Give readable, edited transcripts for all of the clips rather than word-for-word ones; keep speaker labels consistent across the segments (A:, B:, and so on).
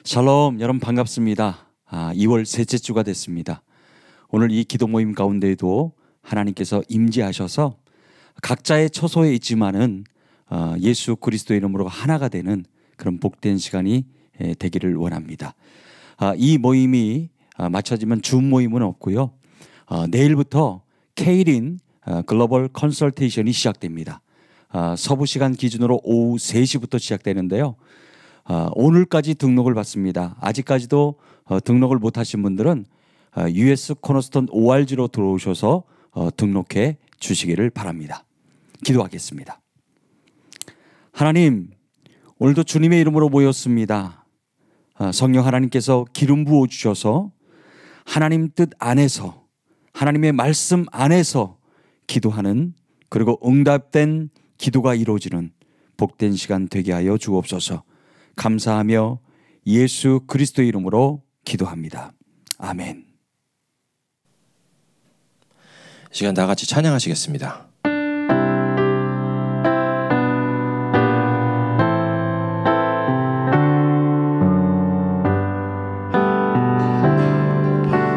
A: 샬롬, 여러분 반갑습니다. 2월 셋째 주가 됐습니다. 오늘 이 기도 모임 가운데에도 하나님께서 임재하셔서 각자의 처소에 있지만은 예수 그리스도 이름으로 하나가 되는 그런 복된 시간이 되기를 원합니다. 이 모임이 마쳐지면 줌 모임은 없고요. 내일부터 케이린 글로벌 컨설테이션이 시작됩니다. 서부 시간 기준으로 오후 3시부터 시작되는데요. 오늘까지 등록을 받습니다. 아직까지도 등록을 못하신 분들은 US 코너스톤 ORG로 들어오셔서 등록해 주시기를 바랍니다. 기도하겠습니다. 하나님, 오늘도 주님의 이름으로 모였습니다. 성령 하나님께서 기름 부어 주셔서 하나님 뜻 안에서, 하나님의 말씀 안에서 기도하는, 그리고 응답된 기도가 이루어지는 복된 시간 되게 하여 주옵소서. 감사하며 예수 그리스도 이름으로 기도합니다. 아멘.
B: 이 시간 다 같이 찬양하시겠습니다.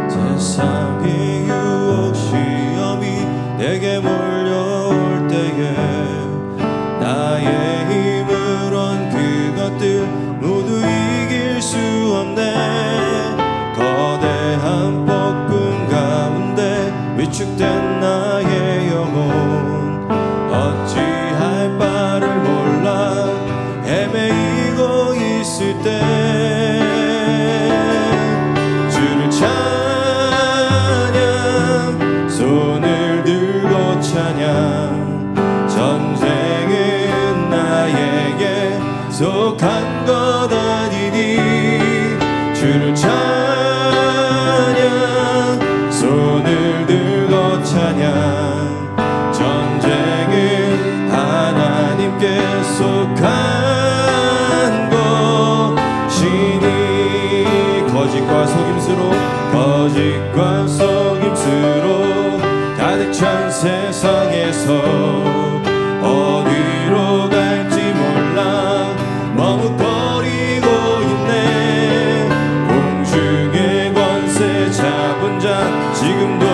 C: 세상의 유혹 시험이 내게 몰려올 때에 나의 힘을 얻은 그것들 모두 이길 수 없네. 거대한 폭풍 가운데 위축된 나의 영혼 어찌할 바를 몰라 헤매이고 있을 때 주를 찬양, 손을 들고 찬양. 전쟁은 나에게 속한 것 아니니 주를 찬양, 손을 들고 찬양. 전쟁은 하나님께 속한 것이니 거짓과 속임수로 가득 찬 세상에서 어디로 갈지 몰라 머뭇거리고 있네. 공중의 권세 잡은 자 지금도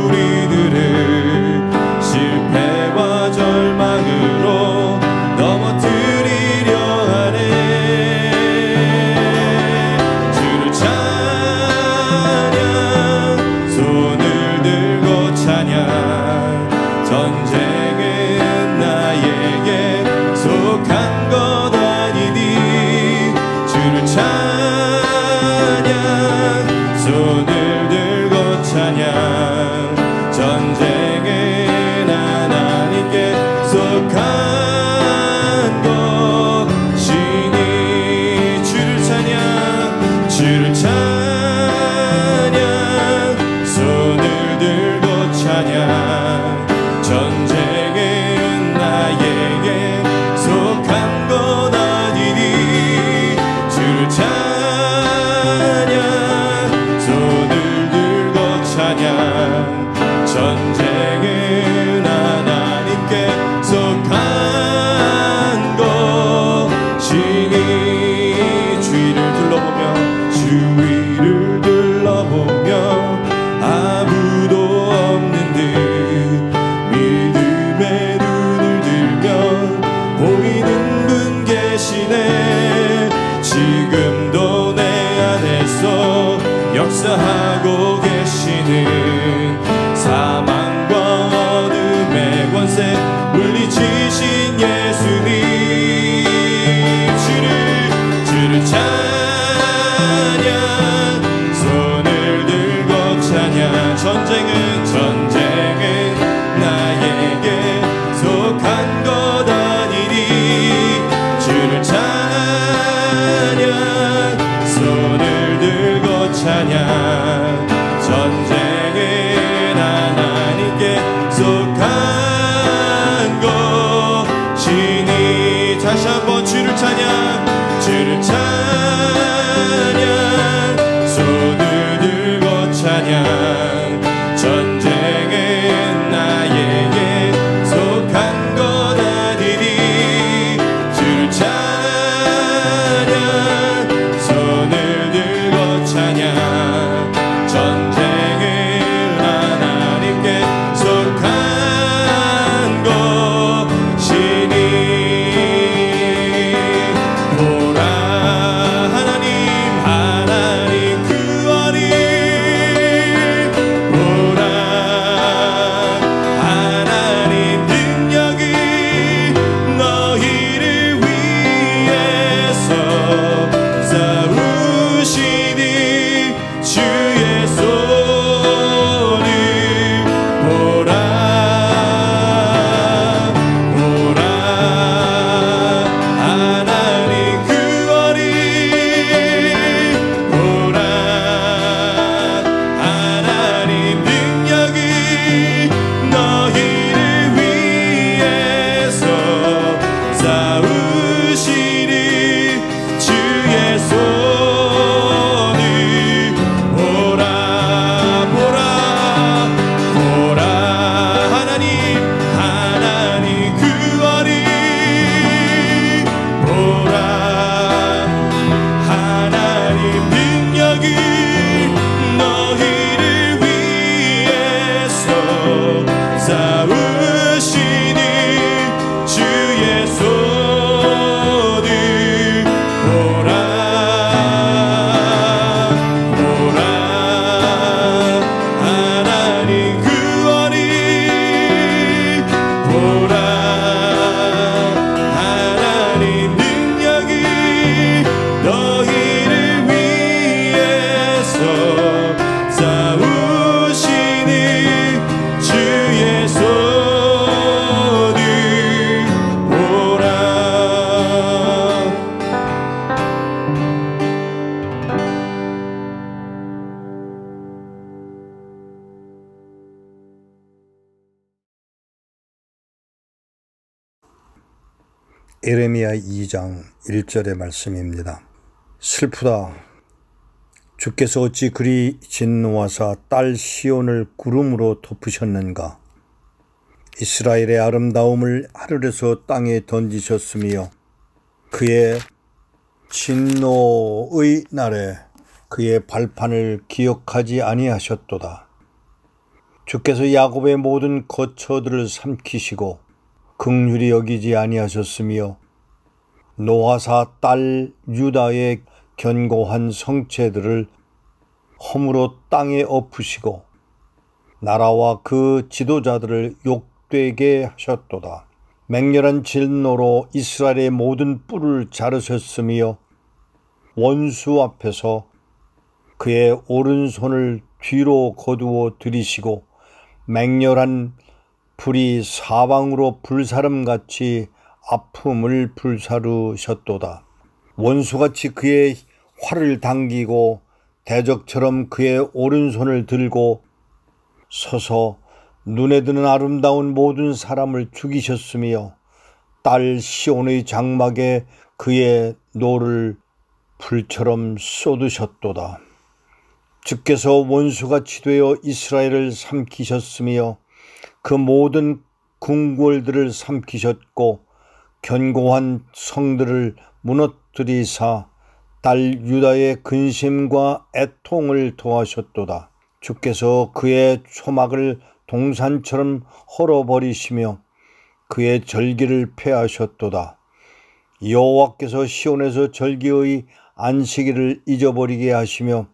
C: 우리들을 실패와 절망으로 넘어뜨리려 하네. 주를 찬양, 손을 들고 찬양. 전쟁은 나에게 속한 것 아니니 주를 찬양, 손을 들고 찬양. 전쟁은 하나님께 속한 것이니 주를 찬양, 주를 찬양, 손을 들고 찬양. 전쟁은 나에게 속한 것 아니니 주를 찬양, 손을 들고 찬양. 전쟁은 하나님께 속한 것이니 주위를 둘러보며 아무도 없는 듯 믿음의 눈을 들면 보이는 분 계시네. 지금도 내 안에서 역사하고 계시는 사망과 어둠의 권세 물리치신 예수님. 주를 찬양, 손을 들고 찬양. 전쟁은 나에게 속한 것 아니니 주를 찬양, 손을 들고 찬양. 전쟁은 하나님께 속한 것이니 다시 한번 주를 찬양, 주를 찬양, 손을 들고 찬양. 전쟁은 나에게 속한 것 아니니 주를 찬양, 손을
D: 에레미야 2장 1절의 말씀입니다. 슬프다. 주께서 어찌 그리 진노하사 딸 시온을 구름으로 덮으셨는가. 이스라엘의 아름다움을 하늘에서 땅에 던지셨으며 그의 진노의 날에 그의 발판을 기억하지 아니하셨도다. 주께서 야곱의 모든 거처들을 삼키시고 긍휼히 여기지 아니하셨으며 노하사 딸 유다의 견고한 성체들을 허물어 땅에 엎으시고 나라와 그 지도자들을 욕되게 하셨도다. 맹렬한 진노로 이스라엘의 모든 뿔을 자르셨으며 원수 앞에서 그의 오른손을 뒤로 거두어 들이시고 맹렬한 불이 사방으로 불사름같이 아픔을 불사르셨도다. 원수같이 그의 활을 당기고 대적처럼 그의 오른손을 들고 서서 눈에 드는 아름다운 모든 사람을 죽이셨으며 딸 시온의 장막에 그의 노를 불처럼 쏟으셨도다. 주께서 원수같이 되어 이스라엘을 삼키셨으며 그 모든 궁궐들을 삼키셨고 견고한 성들을 무너뜨리사 딸 유다의 근심과 애통을 더하셨도다. 주께서 그의 초막을 동산처럼 헐어버리시며 그의 절기를 폐하셨도다. 여호와께서 시온에서 절기의 안식일을 잊어버리게 하시며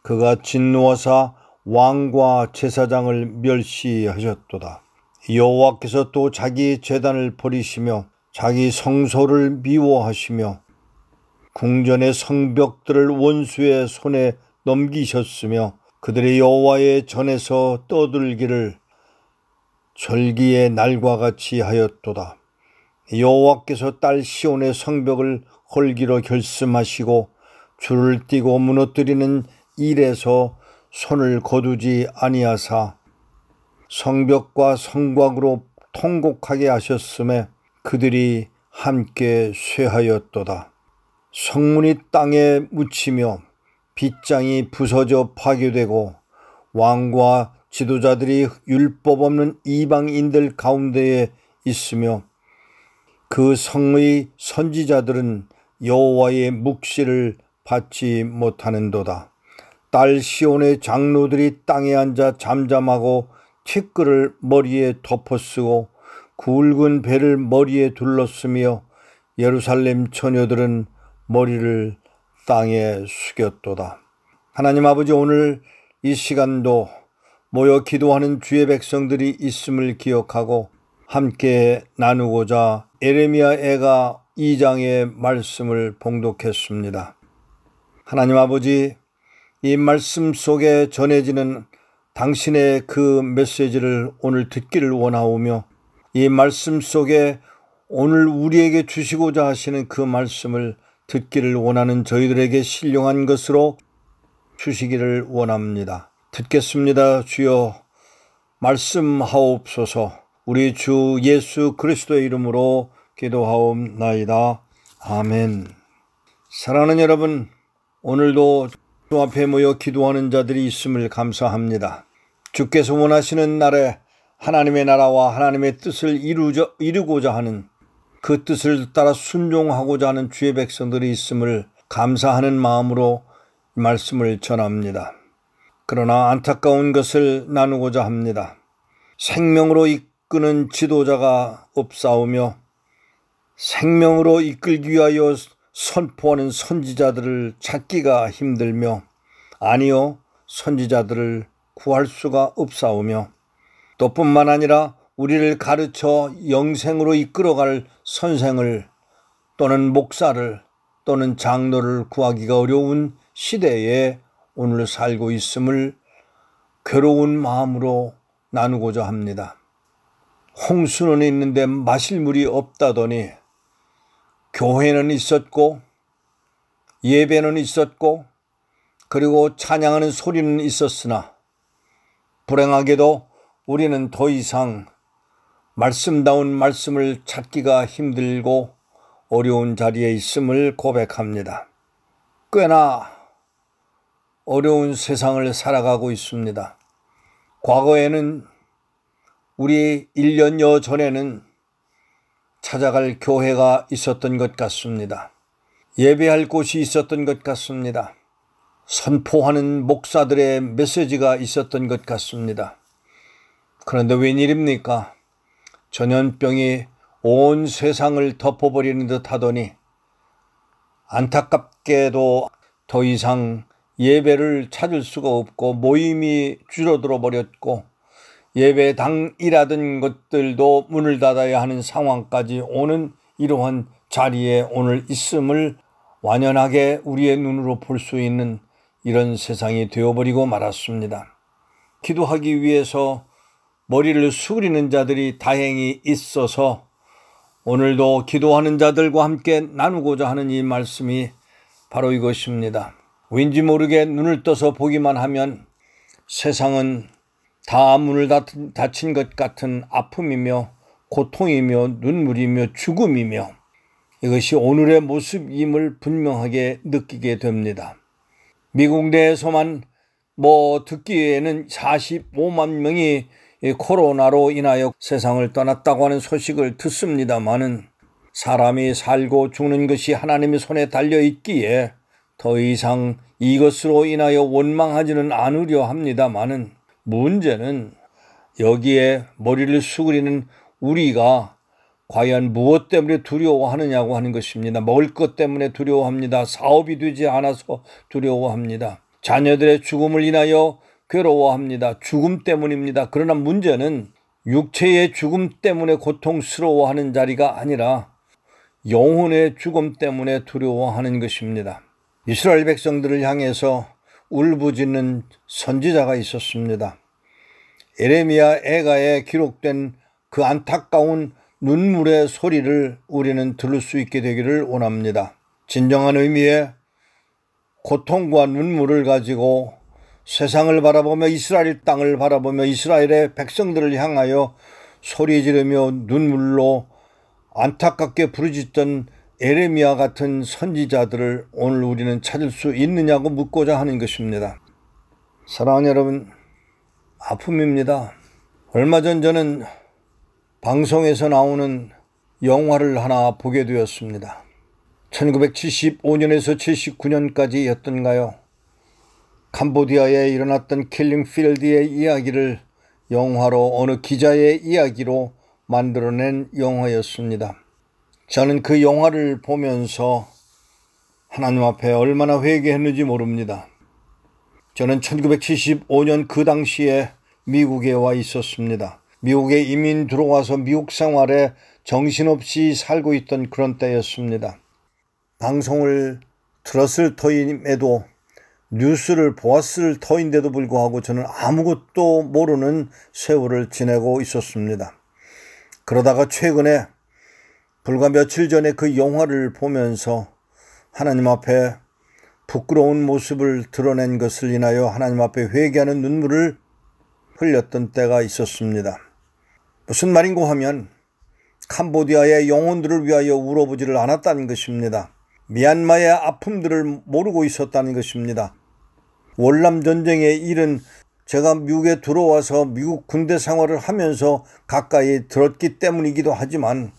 D: 그가 진노하사 왕과 제사장을 멸시하셨도다. 여호와께서 또 자기 제단을 버리시며 자기 성소를 미워하시며 궁전의 성벽들을 원수의 손에 넘기셨으며 그들의 여호와의 전에서 떠들기를 절기의 날과 같이 하였도다. 여호와께서 딸 시온의 성벽을 헐기로 결심하시고 줄을 띠고 무너뜨리는 일에서 손을 거두지 아니하사 성벽과 성곽으로 통곡하게 하셨음에 그들이 함께 쇠하였도다. 성문이 땅에 묻히며 빗장이 부서져 파괴되고 왕과 지도자들이 율법 없는 이방인들 가운데에 있으며 그 성의 선지자들은 여호와의 묵시를 받지 못하는도다. 딸 시온의 장로들이 땅에 앉아 잠잠하고 티끌을 머리에 덮어쓰고 굵은 배를 머리에 둘렀으며 예루살렘 처녀들은 머리를 땅에 숙였도다. 하나님 아버지, 오늘 이 시간도 모여 기도하는 주의 백성들이 있음을 기억하고 함께 나누고자 에레미야애가 2장의 말씀을 봉독했습니다. 하나님 아버지, 이 말씀 속에 전해지는 당신의 그 메시지를 오늘 듣기를 원하오며 이 말씀 속에 오늘 우리에게 주시고자 하시는 그 말씀을 듣기를 원하는 저희들에게 신령한 것으로 주시기를 원합니다. 듣겠습니다. 주여 말씀하옵소서. 우리 주 예수 그리스도의 이름으로 기도하옵나이다. 아멘. 사랑하는 여러분, 오늘도 주 앞에 모여 기도하는 자들이 있음을 감사합니다. 주께서 원하시는 날에 하나님의 나라와 하나님의 뜻을 이루고자 하는 그 뜻을 따라 순종하고자 하는 주의 백성들이 있음을 감사하는 마음으로 말씀을 전합니다. 그러나 안타까운 것을 나누고자 합니다. 생명으로 이끄는 지도자가 없사오며 생명으로 이끌기 위하여 선포하는 선지자들을 찾기가 힘들며 아니요 선지자들을 구할 수가 없사오며 또 뿐만 아니라 우리를 가르쳐 영생으로 이끌어갈 선생을 또는 목사를 또는 장로를 구하기가 어려운 시대에 오늘 살고 있음을 괴로운 마음으로 나누고자 합니다. 홍수는 있는데 마실 물이 없다더니 교회는 있었고 예배는 있었고 그리고 찬양하는 소리는 있었으나 불행하게도 우리는 더 이상 말씀다운 말씀을 찾기가 힘들고 어려운 자리에 있음을 고백합니다. 꽤나 어려운 세상을 살아가고 있습니다. 과거에는 우리 1년여 전에는 찾아갈 교회가 있었던 것 같습니다. 예배할 곳이 있었던 것 같습니다. 선포하는 목사들의 메시지가 있었던 것 같습니다. 그런데 웬일입니까? 전염병이 온 세상을 덮어버리는 듯 하더니 안타깝게도 더 이상 예배를 찾을 수가 없고 모임이 줄어들어 버렸고 예배당이라던 것들도 문을 닫아야 하는 상황까지 오는 이러한 자리에 오늘 있음을 완연하게 우리의 눈으로 볼 수 있는 이런 세상이 되어버리고 말았습니다. 기도하기 위해서 머리를 숙이는 자들이 다행히 있어서 오늘도 기도하는 자들과 함께 나누고자 하는 이 말씀이 바로 이것입니다. 왠지 모르게 눈을 떠서 보기만 하면 세상은 다 문을 닫힌 것 같은 아픔이며 고통이며 눈물이며 죽음이며 이것이 오늘의 모습임을 분명하게 느끼게 됩니다. 미국 내에서만 듣기에는 45만 명이 코로나로 인하여 세상을 떠났다고 하는 소식을 듣습니다마는 사람이 살고 죽는 것이 하나님의 손에 달려있기에 더 이상 이것으로 인하여 원망하지는 않으려 합니다마는 문제는 여기에 머리를 숙이는 우리가 과연 무엇 때문에 두려워하느냐고 하는 것입니다. 먹을 것 때문에 두려워합니다. 사업이 되지 않아서 두려워합니다. 자녀들의 죽음을 인하여 괴로워합니다. 죽음 때문입니다. 그러나 문제는 육체의 죽음 때문에 고통스러워하는 자리가 아니라 영혼의 죽음 때문에 두려워하는 것입니다. 이스라엘 백성들을 향해서 울부짖는 선지자가 있었습니다. 에레미야 애가에 기록된 그 안타까운 눈물의 소리를 우리는 들을 수 있게 되기를 원합니다. 진정한 의미의 고통과 눈물을 가지고 세상을 바라보며 이스라엘 땅을 바라보며 이스라엘의 백성들을 향하여 소리 지르며 눈물로 안타깝게 부르짖던 에레미야 같은 선지자들을 오늘 우리는 찾을 수 있느냐고 묻고자 하는 것입니다. 사랑하는 여러분, 아픔입니다. 얼마 전 저는 방송에서 나오는 영화를 하나 보게 되었습니다. 1975년에서 79년까지였던가요? 캄보디아에 일어났던 킬링필드의 이야기를 영화로 어느 기자의 이야기로 만들어낸 영화였습니다. 저는 그 영화를 보면서 하나님 앞에 얼마나 회개했는지 모릅니다. 저는 1975년 그 당시에 미국에 와 있었습니다. 미국에 이민 들어와서 미국 생활에 정신없이 살고 있던 그런 때였습니다. 방송을 들었을 터임에도 뉴스를 보았을 터인데도 불구하고 저는 아무것도 모르는 세월을 지내고 있었습니다. 그러다가 최근에 불과 며칠 전에 그 영화를 보면서 하나님 앞에 부끄러운 모습을 드러낸 것을 인하여 하나님 앞에 회개하는 눈물을 흘렸던 때가 있었습니다. 무슨 말인고 하면 캄보디아의 영혼들을 위하여 울어보지를 않았다는 것입니다. 미얀마의 아픔들을 모르고 있었다는 것입니다. 월남전쟁의 일은 제가 미국에 들어와서 미국 군대 생활을 하면서 가까이 들었기 때문이기도 하지만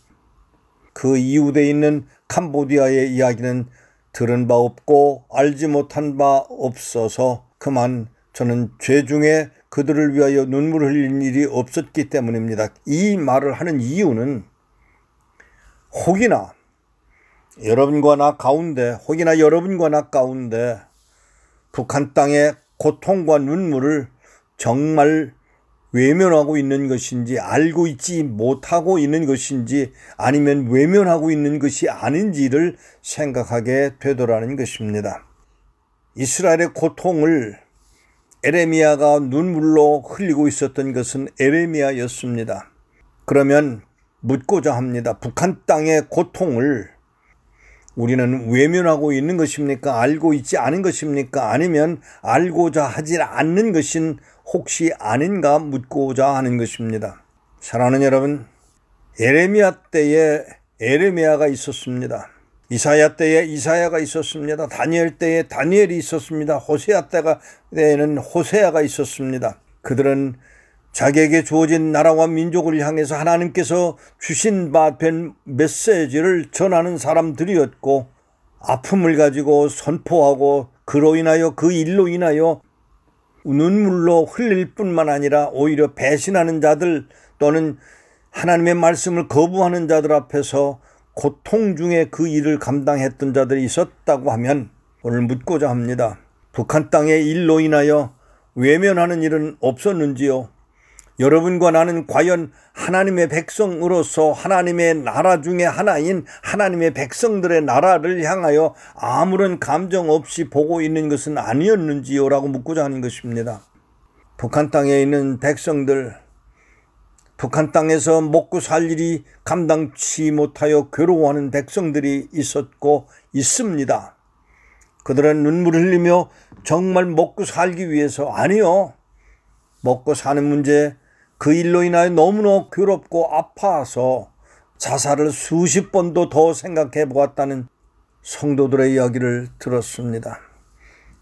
D: 그 이웃에 있는 캄보디아의 이야기는 들은 바 없고 알지 못한 바 없어서 그만 저는 죄중에 그들을 위하여 눈물을 흘린 일이 없었기 때문입니다. 이 말을 하는 이유는 혹이나 여러분과 나 가운데 북한 땅의 고통과 눈물을 정말 외면하고 있는 것인지 알고 있지 못하고 있는 것인지 아니면 외면하고 있는 것이 아닌지를 생각하게 되더라는 것입니다. 이스라엘의 고통을 에레미야가 눈물로 흘리고 있었던 것은 에레미야였습니다. 그러면 묻고자 합니다. 북한 땅의 고통을 우리는 외면하고 있는 것입니까? 알고 있지 않은 것입니까? 아니면 알고자 하지 않는 것인 혹시 아닌가 묻고자 하는 것입니다. 사랑하는 여러분, 에레미야 때에 에레미야가 있었습니다. 이사야 때에 이사야가 있었습니다. 다니엘 때에 다니엘이 있었습니다. 호세아 때에는 호세아가 있었습니다. 그들은 자기에게 주어진 나라와 민족을 향해서 하나님께서 주신 바 된 메시지를 전하는 사람들이었고, 아픔을 가지고 선포하고 그로 인하여 그 일로 인하여 눈물로 흘릴 뿐만 아니라 오히려 배신하는 자들 또는 하나님의 말씀을 거부하는 자들 앞에서 고통 중에 그 일을 감당했던 자들이 있었다고 하면 오늘 묻고자 합니다. 북한 땅의 일로 인하여 외면하는 일은 없었는지요? 여러분과 나는 과연 하나님의 백성으로서 하나님의 나라 중에 하나인 하나님의 백성들의 나라를 향하여 아무런 감정 없이 보고 있는 것은 아니었는지요? 라고 묻고자 하는 것입니다. 북한 땅에 있는 백성들, 북한 땅에서 먹고 살 일이 감당치 못하여 괴로워하는 백성들이 있었고 있습니다. 그들은 눈물을 흘리며 정말 먹고 살기 위해서, 아니요, 먹고 사는 문제, 그 일로 인하여 너무나 괴롭고 아파서 자살을 수십 번도 더 생각해 보았다는 성도들의 이야기를 들었습니다.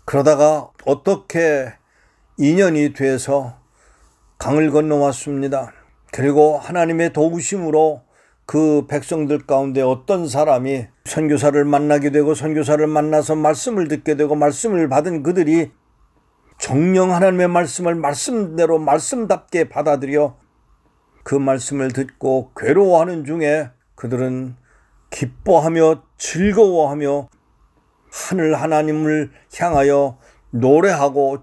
D: 그러다가 어떻게 인연이 돼서 강을 건너왔습니다. 그리고 하나님의 도우심으로 그 백성들 가운데 어떤 사람이 선교사를 만나게 되고, 선교사를 만나서 말씀을 듣게 되고, 말씀을 받은 그들이 정령 하나님의 말씀을 말씀대로 말씀답게 받아들여 그 말씀을 듣고 괴로워하는 중에 그들은 기뻐하며 즐거워하며 하늘 하나님을 향하여 노래하고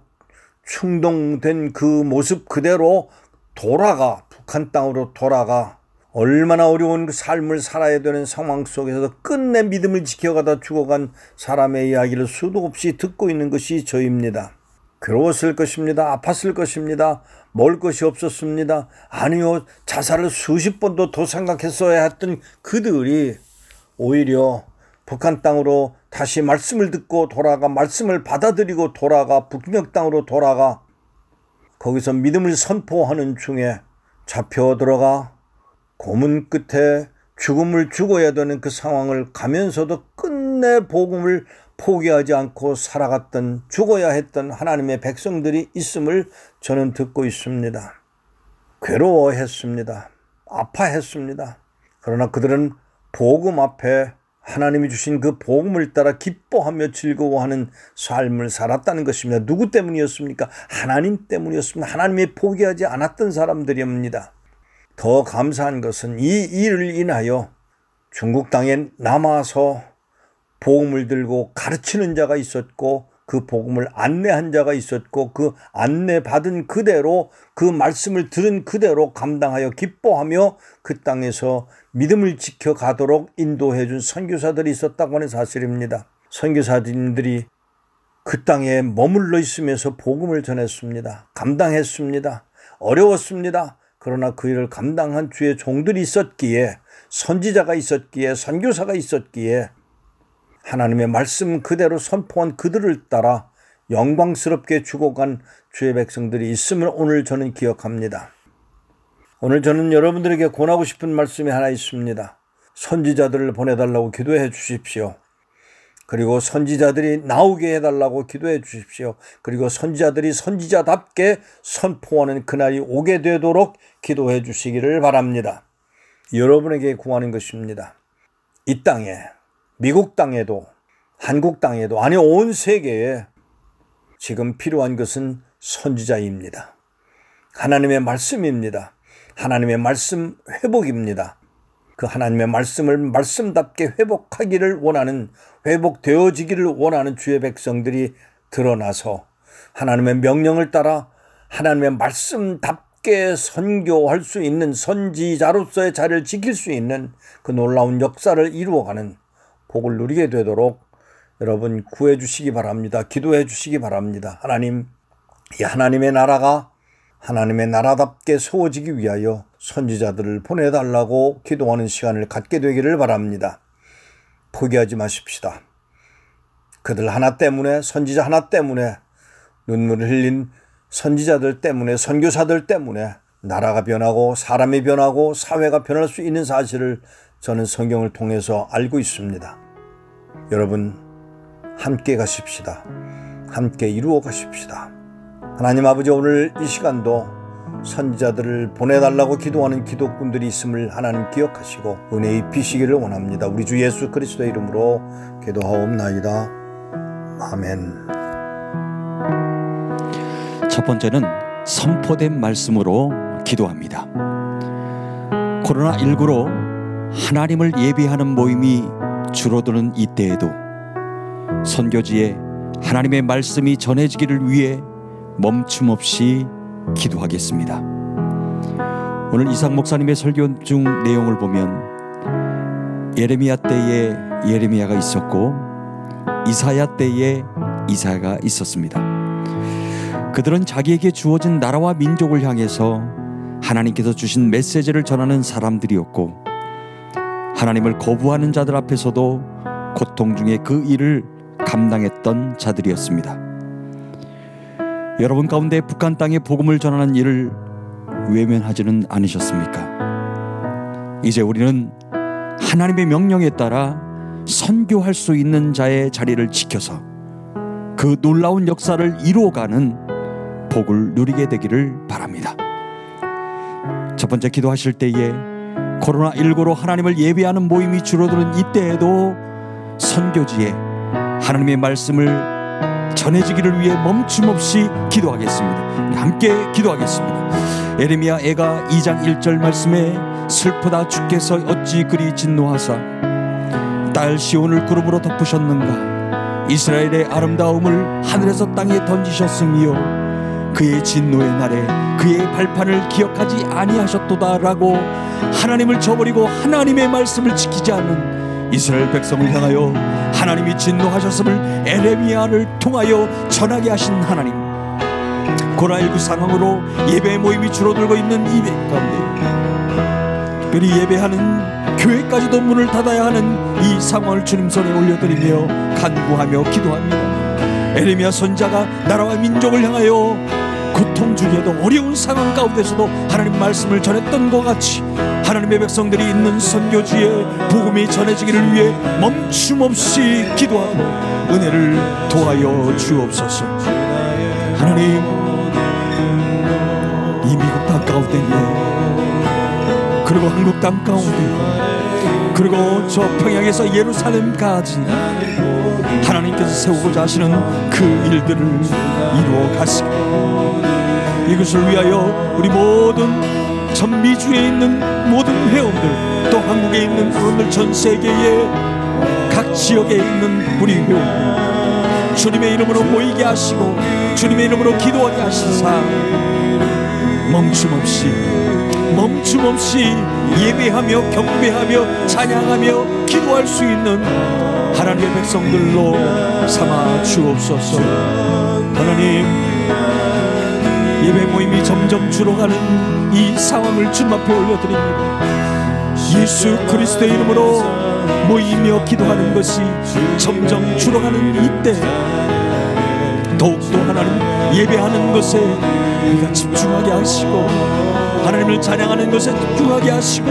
D: 충동된 그 모습 그대로 북한 땅으로 돌아가 얼마나 어려운 그 삶을 살아야 되는 상황 속에서도 끝내 믿음을 지켜가다 죽어간 사람의 이야기를 수도 없이 듣고 있는 것이 저입니다. 괴로웠을 것입니다. 아팠을 것입니다. 먹을 것이 없었습니다. 아니요, 자살을 수십 번도 더 생각했어야 했던 그들이 오히려 북한 땅으로 다시 말씀을 듣고 돌아가, 말씀을 받아들이고 돌아가, 북녘 땅으로 돌아가 거기서 믿음을 선포하는 중에 잡혀 들어가 고문 끝에 죽음을 죽어야 되는 그 상황을 가면서도 끝내 복음을 포기하지 않고 살아갔던, 죽어야 했던 하나님의 백성들이 있음을 저는 듣고 있습니다. 괴로워했습니다. 아파했습니다. 그러나 그들은 복음 앞에 하나님이 주신 그 복음을 따라 기뻐하며 즐거워하는 삶을 살았다는 것입니다. 누구 때문이었습니까? 하나님 때문이었습니다. 하나님이 포기하지 않았던 사람들입니다. 더 감사한 것은 이 일을 인하여 중국 땅에 남아서 복음을 들고 가르치는 자가 있었고, 그 복음을 안내한 자가 있었고, 그 안내받은 그대로, 그 말씀을 들은 그대로 감당하여 기뻐하며 그 땅에서 믿음을 지켜가도록 인도해 준 선교사들이 있었다고 하는 사실입니다. 선교사님들이 그 땅에 머물러 있으면서 복음을 전했습니다. 감당했습니다. 어려웠습니다. 그러나 그 일을 감당한 주의 종들이 있었기에, 선지자가 있었기에, 선교사가 있었기에 하나님의 말씀 그대로 선포한 그들을 따라 영광스럽게 죽어간 주의 백성들이 있음을 오늘 저는 기억합니다. 오늘 저는 여러분들에게 권하고 싶은 말씀이 하나 있습니다. 선지자들을 보내달라고 기도해 주십시오. 그리고 선지자들이 나오게 해달라고 기도해 주십시오. 그리고 선지자들이 선지자답게 선포하는 그날이 오게 되도록 기도해 주시기를 바랍니다. 여러분에게 구하는 것입니다. 이 땅에, 미국 땅에도, 한국 땅에도, 아니 온 세계에 지금 필요한 것은 선지자입니다. 하나님의 말씀입니다. 하나님의 말씀 회복입니다. 그 하나님의 말씀을 말씀답게 회복하기를 원하는, 회복되어지기를 원하는 주의 백성들이 드러나서 하나님의 명령을 따라 하나님의 말씀답게 선교할 수 있는, 선지자로서의 자리를 지킬 수 있는 그 놀라운 역사를 이루어가는 복을 누리게 되도록 여러분 구해 주시기 바랍니다. 기도해 주시기 바랍니다. 하나님, 이 하나님의 나라가 하나님의 나라답게 세워지기 위하여 선지자들을 보내달라고 기도하는 시간을 갖게 되기를 바랍니다. 포기하지 마십시다. 그들 하나 때문에, 선지자 하나 때문에, 눈물을 흘린 선지자들 때문에, 선교사들 때문에 나라가 변하고 사람이 변하고 사회가 변할 수 있는 사실을 저는 성경을 통해서 알고 있습니다. 여러분 함께 가십시다. 함께 이루어 가십시다. 하나님 아버지, 오늘 이 시간도 선지자들을 보내달라고 기도하는 기도꾼들이 있음을 하나님 기억하시고 은혜 입히시기를 원합니다. 우리 주 예수 그리스도의 이름으로 기도하옵나이다. 아멘.
A: 첫 번째는 선포된 말씀으로 기도합니다. 코로나19로 하나님을 예배하는 모임이 줄어드는 이때에도 선교지에 하나님의 말씀이 전해지기를 위해 멈춤 없이 기도하겠습니다. 오늘 이상 목사님의 설교 중 내용을 보면 예레미야 때에 예레미야가 있었고 이사야 때에 이사야가 있었습니다. 그들은 자기에게 주어진 나라와 민족을 향해서 하나님께서 주신 메시지를 전하는 사람들이었고, 하나님을 거부하는 자들 앞에서도 고통 중에 그 일을 감당했던 자들이었습니다. 여러분 가운데 북한 땅에 복음을 전하는 일을 외면하지는 않으셨습니까? 이제 우리는 하나님의 명령에 따라 선교할 수 있는 자의 자리를 지켜서 그 놀라운 역사를 이루어가는 복을 누리게 되기를 바랍니다. 첫 번째, 기도하실 때에 코로나19로 하나님을 예배하는 모임이 줄어드는 이때에도 선교지에 하나님의 말씀을 전해지기를 위해 멈춤없이 기도하겠습니다. 함께 기도하겠습니다. 예레미야 애가 2장 1절 말씀에 슬프다 주께서 어찌 그리 진노하사 딸 시온을 구름으로 덮으셨는가, 이스라엘의 아름다움을 하늘에서 땅에 던지셨으며 그의 진노의 날에 그의 발판을 기억하지 아니하셨도다라고 하나님을 저버리고 하나님의 말씀을 지키지 않는 이스라엘 백성을 향하여 하나님이 진노하셨음을 예레미야를 통하여 전하게 하신 하나님, 코로나19 상황으로 예배 모임이 줄어들고 있는 이 가운데 특별히 예배하는 교회까지도 문을 닫아야 하는 이 상황을 주님 손에 올려드리며 간구하며 기도합니다. 예레미야 선지자가 나라와 민족을 향하여 고통 중에도 어려운 상황 가운데서도 하나님 말씀을 전했던 것 같이 하나님의 백성들이 있는 선교지에 복음이 전해지기를 위해 멈춤없이 기도하고 은혜를 도하여 주옵소서. 하나님, 이 미국 땅 가운데, 그리고 한국 땅 가운데, 그리고 저 평양에서 예루살렘까지 하나님께서 세우고자 하시는 그 일들을 이루어 가시고, 이것을 위하여 우리 모든 전 미주에 있는 모든 회원들, 또 한국에 있는 회원들, 전 세계의 각 지역에 있는 우리 회원들 주님의 이름으로 모이게 하시고 주님의 이름으로 기도하게 하시사 멈춤없이 예배하며 경배하며 찬양하며 기도할 수 있는 하나님의 백성들로 삼아 주옵소서. 하나님, 예배 모임이 점점 줄어가는 이 상황을 주님 앞에 올려드립니다. 예수 그리스도의 이름으로 모이며 기도하는 것이 점점 줄어가는 이때 더욱더 하나님 예배하는 것에 우리가 집중하게 하시고 하나님을 찬양하는 것에 집중하게 하시고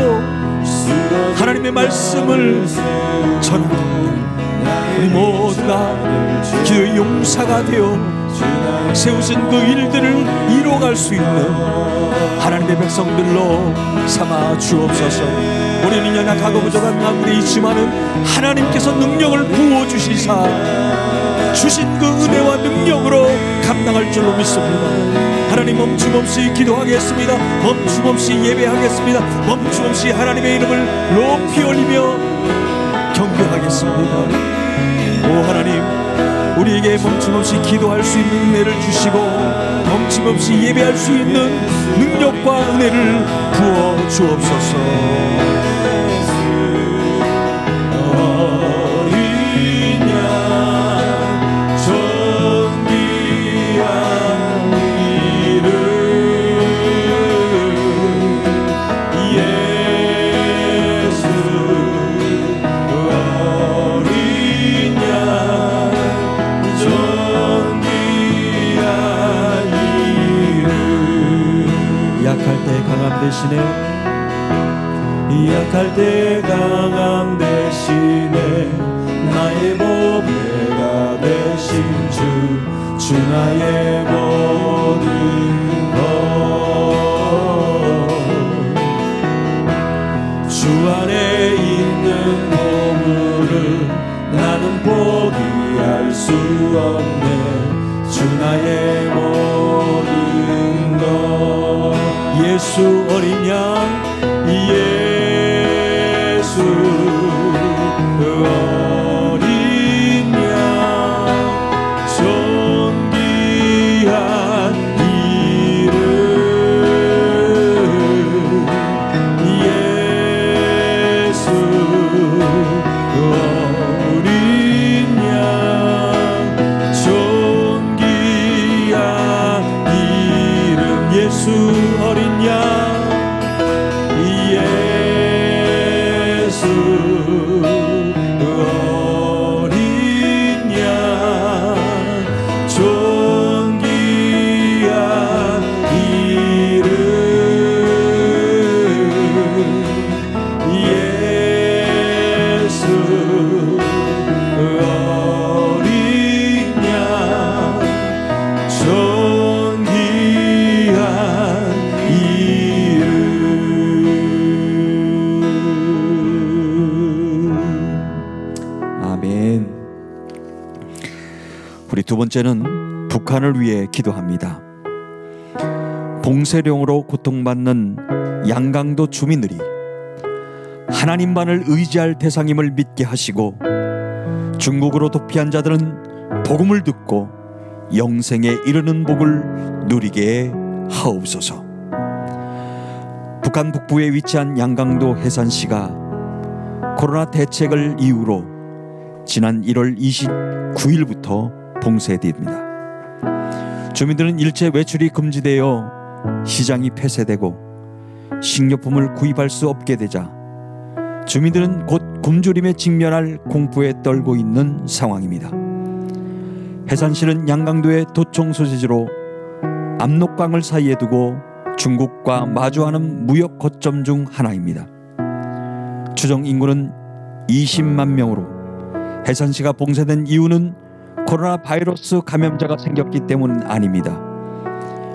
A: 하나님의 말씀을 전하는 우리 모두가 기도의 용사가 되어 세우신 그 일들을 이루어갈 수 있는 하나님의 백성들로 삼아 주옵소서. 우리는 연약하고 부족한 가운데 있지만은 하나님께서 능력을 부어주시사 주신 그 은혜와 능력으로 감당할 줄로 믿습니다. 하나님, 멈춤없이 기도하겠습니다. 멈춤없이 예배하겠습니다. 멈춤없이 하나님의 이름을 높이 올리며 경배하겠습니다. 오 하나님, 우리에게 멈춤없이 기도할 수 있는 은혜를 주시고 멈춤없이 예배할 수 있는 능력과 은혜를 부어 주옵소서.
C: 대신에 약할 때 강한 주 나의 모든 것. 주 안에 있는 보물을 나는 포기할 수 없네. 주 나의 모든 것. 예수 어린 양, 예수 어린 양, 존귀한 이름, 예수 어린 양, 존귀한 이름, 예수 어린 양, 예수 어린 양, 존귀한 이름, 예수 어린 양, 존귀한 이름.
A: 아멘. 우리 두 번째는 북한을 위해 기도합니다. 봉쇄령으로 고통받는 양강도 주민들이 하나님만을 의지할 대상임을 믿게 하시고, 중국으로 도피한 자들은 복음을 듣고 영생에 이르는 복을 누리게 하옵소서. 북한 북부에 위치한 양강도 해산시가 코로나 대책을 이유로 지난 1월 29일부터 봉쇄됩니다. 주민들은 일체 외출이 금지되어 시장이 폐쇄되고 식료품을 구입할 수 없게 되자 주민들은 곧 굶주림에 직면할 공포에 떨고 있는 상황입니다. 해산시는 양강도의 도청 소재지로 압록강을 사이에 두고 중국과 마주하는 무역 거점 중 하나입니다. 추정 인구는 20만 명으로 해산시가 봉쇄된 이유는 코로나 바이러스 감염자가 생겼기 때문은 아닙니다.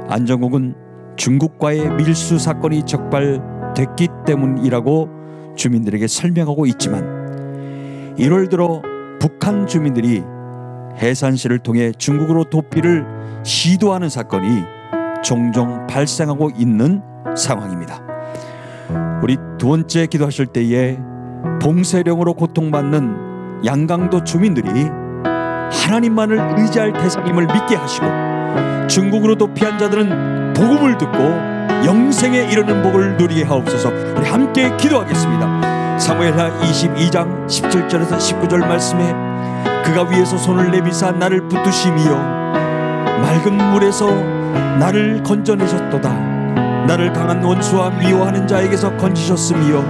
A: 안전국은 중국과의 밀수 사건이 적발됐기 때문이라고 주민들에게 설명하고 있지만, 1월 들어 북한 주민들이 해산시를 통해 중국으로 도피를 시도하는 사건이 종종 발생하고 있는 상황입니다. 우리 두 번째 기도하실 때에 봉쇄령으로 고통받는 양강도 주민들이 하나님만을 의지할 대상임을 믿게 하시고, 중국으로 도피한 자들은 복음을 듣고 영생에 이르는 복을 누리게 하옵소서. 우리 함께 기도하겠습니다. 사무엘하 22장 17절에서 19절 말씀에 그가 위에서 손을 내미사 나를 붙드시며 맑은 물에서 나를 건져내셨도다. 나를 강한 원수와 미워하는 자에게서 건지셨으며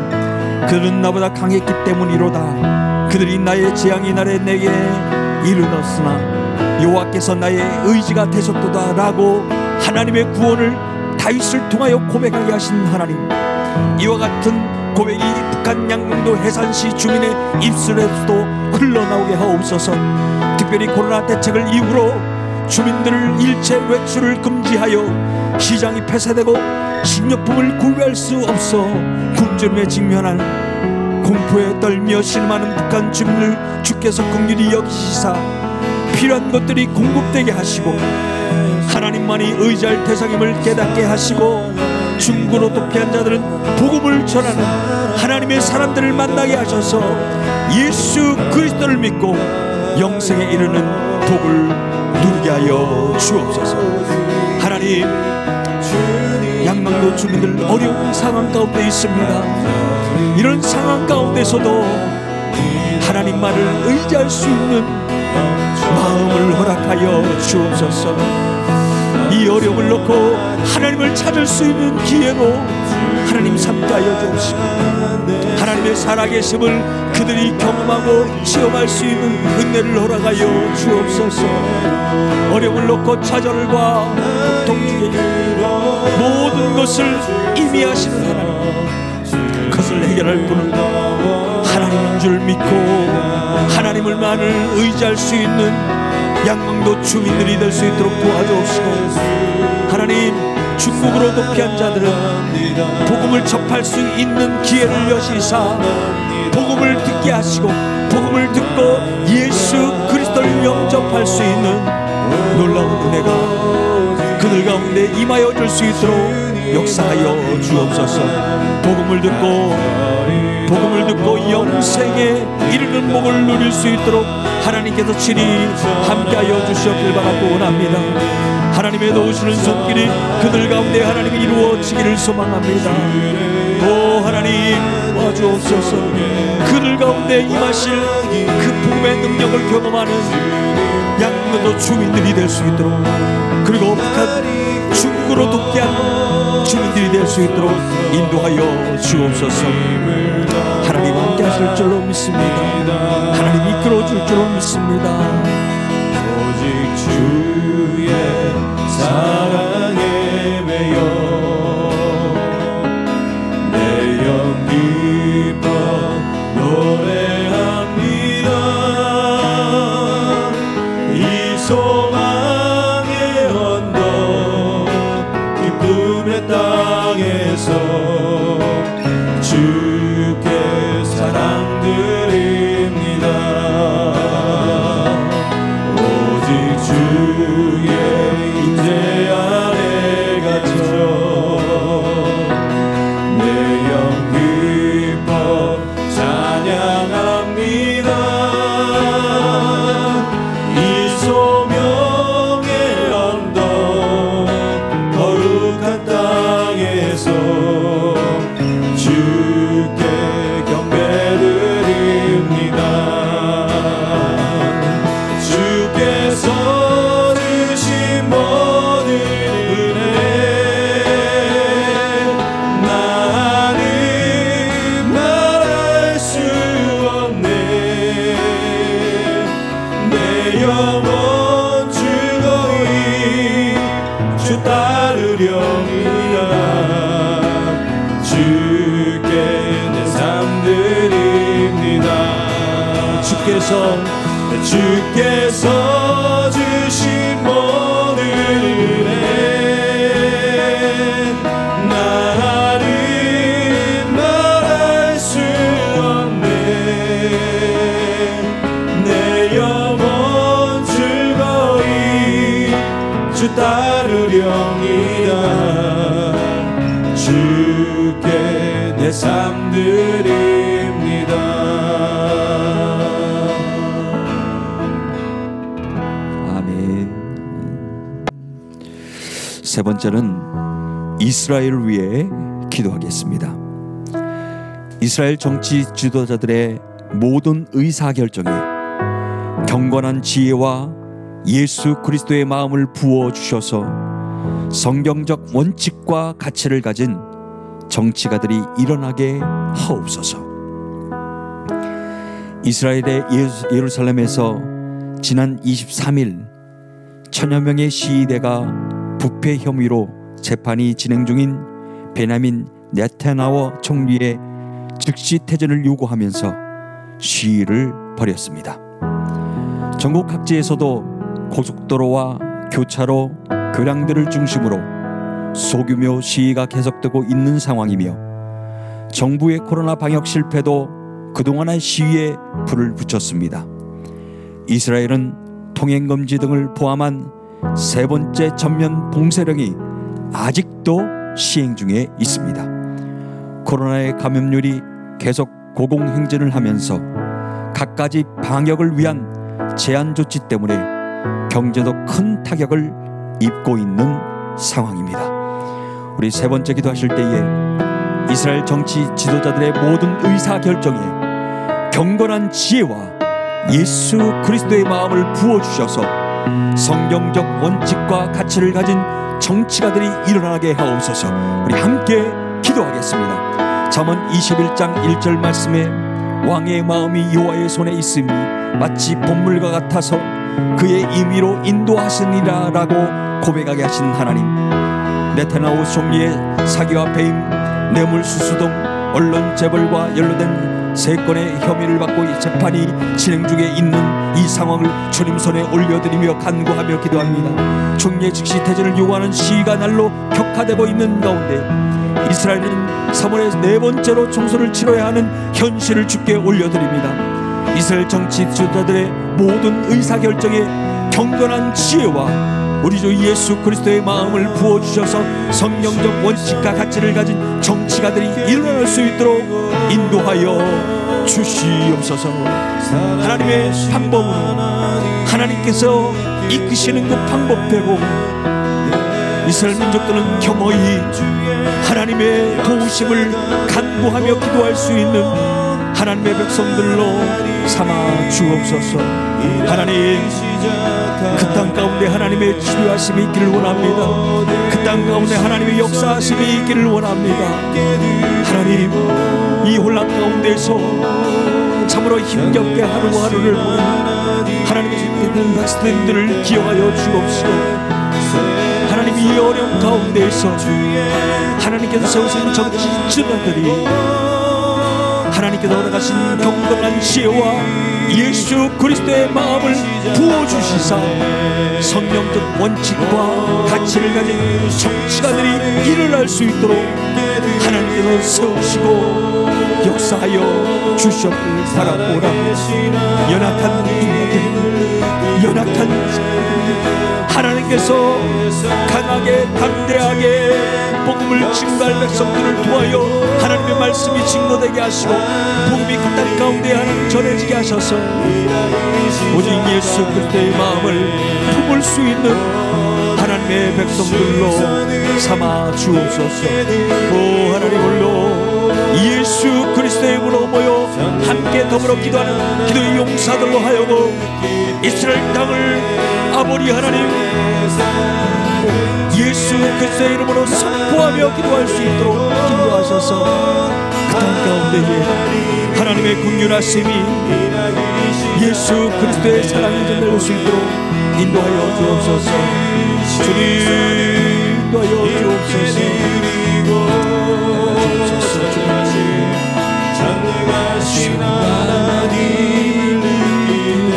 A: 그들은 나보다 강했기 때문이로다. 그들이 나의 재앙의 날에 내게 이르렀으나 여호와께서 나의 의지가 되셨도다 라고 하나님의 구원을 다윗을 통하여 고백하게 하신 하나님, 이와 같은 고백이 북한 양강도 해산시 주민의 입술에서도 흘러나오게 하옵소서. 특별히 코로나 대책을 이유로 주민들을 일체 외출을 금지하여 시장이 폐쇄되고 식료품을 구입할 수 없어 굶주림에 직면한 공포에 떨며 신음하는 북한 주민을 주께서 긍휼히 여기시사 필요한 것들이 공급되게 하시고 하나님만이 의지할 대상임을 깨닫게 하시고, 중국으로 도피한 자들은 복음을 전하는 하나님의 사람들을 만나게 하셔서 예수 그리스도를 믿고 영생에 이르는 복을 누리게 하여 주옵소서. 하나님, 양강도 주민들 어려운 상황 가운데 있습니다. 이런 상황 가운데서도 하나님만을 의지할 수 있는 마음을 허락하여 주옵소서. 이 어려움을 놓고 하나님을 찾을 수 있는 기회로 하나님 삼게 하여 주옵시고, 하나님의 살아계심을 그들이 경험하고 체험할 수 있는 은혜를 허락하여 주옵소서. 어려움을 놓고 좌절과 고통 중에 모든 것을 이미 하시는 하나님, 그것을 해결할 분은 하나님인 줄 믿고 하나님을만을 의지할 수 있는 양강도 주민들이 될 수 있도록 도와주옵시고, 하나님 중국으로도 피한 자들은 복음을 접할 수 있는 기회를 여시사 복음을 듣게 하시고, 복음을 듣고 예수 그리스도를 영접할 수 있는 놀라운 은혜가 그들 가운데 임하여 줄 수 있도록 역사하여 주옵소서. 복음을 듣고 영생에 이르는 복을 누릴 수 있도록 하나님께서 친히 함께하여 주시옵길 바라고 원합니다. 하나님의 도우시는 손길이 그들 가운데 하나님이 이루어지기를 소망합니다. 오 하나님 와주옵소서. 그들 가운데 임하실 그 복음의 능력을 경험하는 양문도 주민들이 될 수 있도록, 그리고 북한 중국으로 돕게한 주민들이 될 수 있도록 인도하여 주옵소서. 하나님 함께 하실 줄로 믿습니다. 하나님 이끌어 줄 줄로 믿습니다.
C: 오직 주의 사랑에 매여 내 영 기뻐 노래합니다. 이 소망의 언덕 기쁨의 땅에서 주께 사랑 드립니다. 오직 주의 임재 안에 갇혀 내 영 기뻐 찬양합니다. 이 소명의 언덕 거룩한 땅에서 주께 경배드립니다. 주께서 주신 모든 은혜 나는 말할 수 없네. 내 영혼 즐거이 주 따르렵니다. 주께 내 삶 드립니다. 주께서 주신 모든 은혜 나는 말할 수 없네. 내 영혼 즐거이 주 따르렵니다. 주께 내 삶 드립니다.
A: 세 번째는 이스라엘을 위해 기도하겠습니다. 이스라엘 정치 지도자들의 모든 의사결정에 경건한 지혜와 예수 그리스도의 마음을 부어주셔서 성경적 원칙과 가치를 가진 정치가들이 일어나게 하옵소서. 이스라엘의 예루살렘에서 지난 23일 천여 명의 시위대가 부패 혐의로 재판이 진행 중인 베냐민 네타냐후 총리의 즉시 퇴진을 요구하면서 시위를 벌였습니다. 전국 각지에서도 고속도로와 교차로, 교량들을 중심으로 소규모 시위가 계속되고 있는 상황이며, 정부의 코로나 방역 실패도 그동안의 시위에 불을 붙였습니다. 이스라엘은 통행금지 등을 포함한 세 번째 전면 봉쇄령이 아직도 시행 중에 있습니다. 코로나의 감염률이 계속 고공행진을 하면서 갖가지 방역을 위한 제한 조치 때문에 경제도 큰 타격을 입고 있는 상황입니다. 우리 세 번째 기도하실 때에 이스라엘 정치 지도자들의 모든 의사결정에 경건한 지혜와 예수 그리스도의 마음을 부어주셔서 성경적 원칙과 가치를 가진 정치가들이 일어나게 하옵소서. 우리 함께 기도하겠습니다. 잠언 21장 1절 말씀에 왕의 마음이 여호와의 손에 있음이 마치 봇물과 같아서 그의 임의로 인도하시니라 라고 고백하게 하신 하나님, 네타냐후 총리의 사기와 배임, 뇌물수수 등 언론 재벌과 연루된 세 건의 혐의를 받고 재판이 진행 중에 있는 이 이 상황을 주님 손에 올려드리며 간구하며 기도합니다. 총리의 즉시 퇴진을 요구하는 시위가 날로 격화되고 있는 가운데 이스라엘은 3월에 네 번째로 총선을 치러야 하는 현실을 주께 올려드립니다. 이스라엘 정치 지도자들의 모든 의사결정에 경건한 지혜와 우리 주 예수 그리스도의 마음을 부어주셔서 성경적 원칙과 가치를 가진 정치가들이 일어날 수 있도록 인도하여 주시옵소서. 하나님의 방법으로 하나님께서 이끄시는 그 방법대로 이스라엘 민족들은 겸허히 하나님의 도우심을 간구하며 기도할 수 있는 하나님의 백성들로 삼아 주옵소서. 하나님, 그 땅 가운데 하나님의 치료하심이 있기를 원합니다. 그 땅 가운데 하나님의 역사하심이 있기를 원합니다. 하나님, 이 혼란 가운데서 참으로 힘겹게 하루하루를 보내는 하나님의 주님의 백성들을 기억하여 주옵시고, 하나님 이 어려움 가운데에서 하나님께서 세우신 정치 지도자들이 하나님께서 허락하신 경건한 지혜와 예수 그리스도의 마음을 부어주시사 성경적 원칙과 가치를 가진 정치가들이 일어날 수 있도록 하나님께서 세우시고 역사하여 주셨길 바라보라. 연약한 인간들, 연약한 하나님께서 강하게 담대하게 복음을 증거할 백성들을 도와여 하나님의 말씀이 증거되게 하시고 복음이 그 땅 가운데 하나님 전해지게 하셔서 오직 예수 그리스도의 마음을 품을 수 있는 하나님의 백성들로 삼아 주옵소서. 오 하나님, 홀로 예수 그리스도의 이름으로 모여 함께 더불어 기도하는 기도의 용사들로 하여금 이스라엘 땅을 아버지 하나님 예수 그리스도의 이름으로 선포하며 기도할 수 있도록 인도하셔서 그 땅 가운데에 하나님의 긍휼하심이 예수 그리스도의 사랑이 전달될 수 있도록 인도하여 주옵소서. 주님 인도하여 주옵소서.
C: 전능하신 하나님을 느낄 때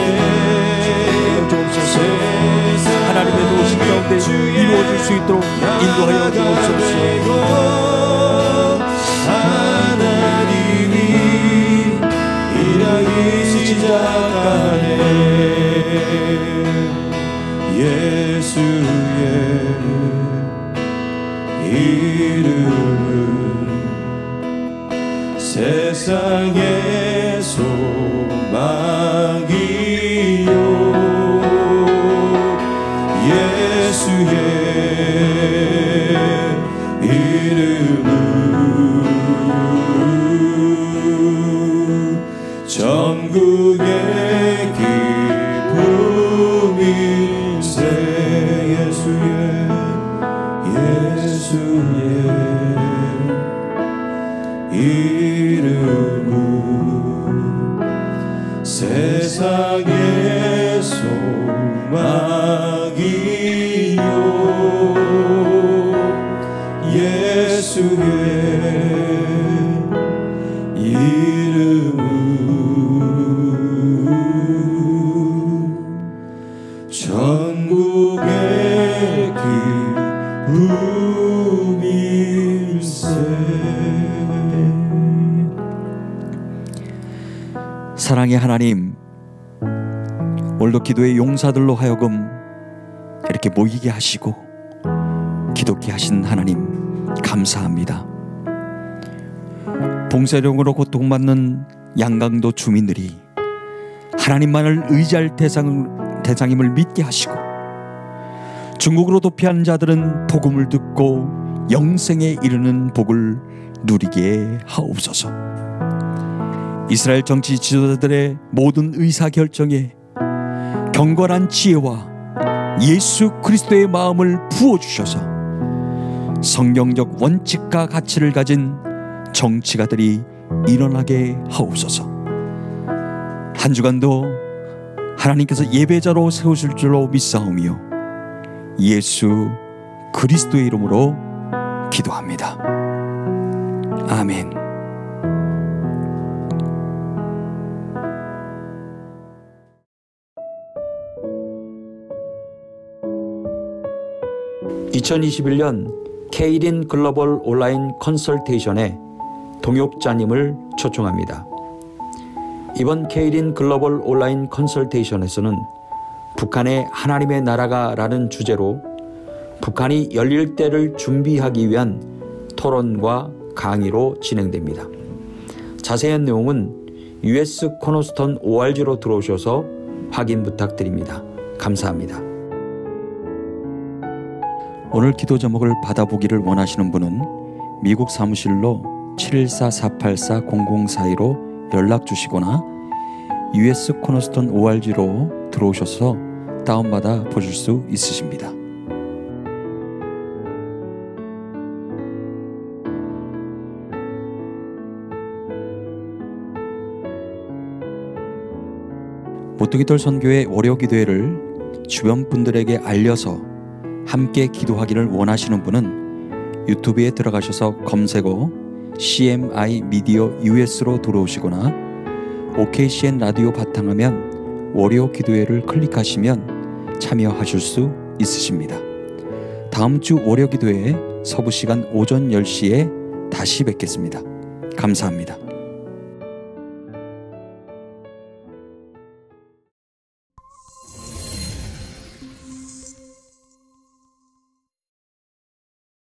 A: 하나님의 노신 가운데 이루어질 수 있도록 인도하여 주옵소서.
C: 하나님이 일하기 시작하네. 예수의 이름은 세상의 소망이요. 예수의 이름은 전국의 기쁨일세. 예수의 이름은 세상의 소망이요. 예수의 이름은 전국의 기쁨일세.
A: 사랑의 하나님, 오늘도 기도의 용사들로 하여금 이렇게 모이게 하시고 기독게 하신 하나님 감사합니다. 봉쇄령으로 고통받는 양강도 주민들이 하나님만을 의지할 대상임을 믿게 하시고, 중국으로 도피한 자들은 복음을 듣고 영생에 이르는 복을 누리게 하옵소서. 이스라엘 정치 지도자들의 모든 의사결정에 경건한 지혜와 예수 그리스도의 마음을 부어주셔서 성경적 원칙과 가치를 가진 정치가들이 일어나게 하옵소서. 한 주간도 하나님께서 예배자로 세우실 줄로 믿사오며 예수 그리스도의 이름으로 기도합니다. 아멘. 2021년 케이린 글로벌 온라인 컨설테이션에 동역자님을 초청합니다. 이번 케이린 글로벌 온라인 컨설테이션에서는 북한의 하나님의 나라가라는 주제로 북한이 열릴 때를 준비하기 위한 토론과 강의로 진행됩니다. 자세한 내용은 US 코너스톤 ORG로 들어오셔서 확인 부탁드립니다. 감사합니다. 오늘 기도 제목을 받아보기를 원하시는 분은 미국 사무실로 714-484-0042로 연락 주시거나 US 코너스톤 ORG로 들어오셔서 다운받아 보실 수 있으십니다. 모뚜기돌 선교회 월요기도회를 주변 분들에게 알려서 함께 기도하기를 원하시는 분은 유튜브에 들어가셔서 검색어 CMI 미디어 US로 들어오시거나 OKCN 라디오 바탕화면 월요 기도회를 클릭하시면 참여하실 수 있으십니다. 다음 주 월요 기도회 서부 시간 오전 10시에 다시 뵙겠습니다. 감사합니다.